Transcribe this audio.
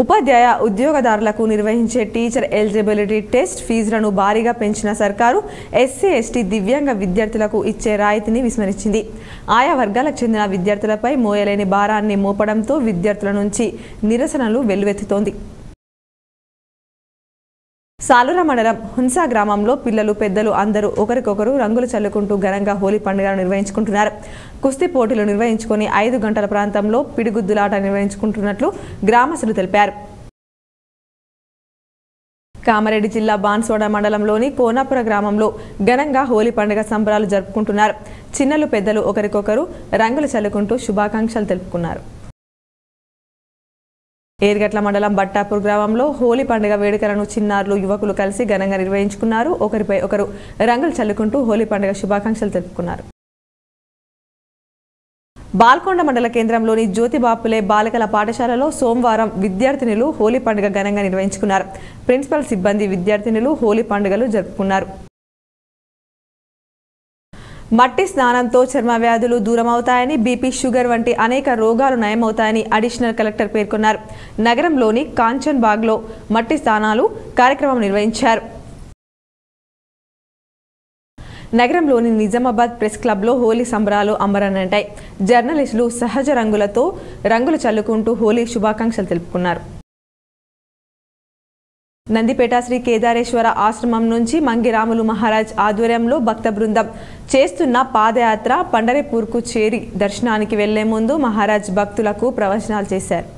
ఉపాధ్యాయ ఉద్యోగదారులకు నిర్వహించే teacher eligibility test ఫీజులను భారీగా పెంచిన సర్కారు ఎస్సీ ఎస్టీ దివ్యాంగ విద్యార్థులకు ఇచ్చే రాయితీని విస్మరించింది. ఆయా వర్గాలకు చెందిన విద్యార్థులపై మోయలేని భారాన్ని మోపడంతో విద్యార్థుల నుంచి నిరసనలు వెల్లువెత్తుతోంది. సాలూర మండలం హున్సా గ్రామంలో పిల్లలు పెద్దలు అందరూ ఒకరికొకరు రంగులు చల్లుకుంటూ ఘనంగా హోలీ పండుగను నిర్వహించుకుంటున్నారు. కుస్తీ పోటీలు నిర్వహించుకొని 5 గంటల ప్రాంతంలో పిడిగుద్దులాట నిర్వహించుకుంటున్నట్లు గ్రామస్తులు తెలిపారు. కామారెడ్డి జిల్లా బాన్సోడ మండలంలోని కోనాపుర గ్రామంలో ఘనంగా హోలీ పండుగ సంబరాలు జరుపుకుంటున్నారు. చిన్నలు పెద్దలు ఒకరికొకరు రంగులు చల్లుకుంటూ శుభాకాంక్షలు తెలుపుకున్నారు. ఏర్గట్ల మండలం బట్టాపూర్ గ్రామంలో హోలీ పండుగ వేడుకలను చిన్నారులు యువకులు కలిసి ఘనంగా నిర్వహించుకున్నారు. ఒకరిపై ఒకరు రంగులు చల్లుకుంటూ హోలీ పండుగ శుభాకాంక్షలు తెలుపుకున్నారు. బాల్కొండ మండల కేంద్రంలోని జ్యోతిబాపులే బాలికల పాఠశాలలో సోమవారం విద్యార్థినులు హోలీ పండుగ ఘనంగా నిర్వహించుకున్నారు. ప్రిన్సిపల్ సిబ్బంది విద్యార్థినులు హోలీ పండుగలు జరుపుకున్నారు. మట్టి స్నానంతో చర్మ వ్యాధులు దూరమవుతాయని, బీపీ, షుగర్ వంటి అనేక రోగాలు నయమవుతాయని అడిషనల్ కలెక్టర్ పేర్కొన్నారు. నగరంలోని కాంచన్ బాగ్లో మట్టి స్నానాలు కార్యక్రమం నిర్వహించారు. నగరంలోని నిజామాబాద్ ప్రెస్ క్లబ్లో హోలీ సంబరాలు అంబరనంటాయి. జర్నలిస్టులు సహజ రంగులతో రంగులు చల్లుకుంటూ హోలీ శుభాకాంక్షలు తెలుపుకున్నారు. నందిపేట శ్రీ కేదారేశ్వర ఆశ్రమం నుంచి మంగిరాములు మహారాజ్ ఆధ్వర్యంలో భక్త బృందం చేస్తున్న పాదయాత్ర పండరిపూర్కు చేరి దర్శనానికి వెళ్లే ముందు మహారాజ్ భక్తులకు ప్రవచనాలు చేశారు.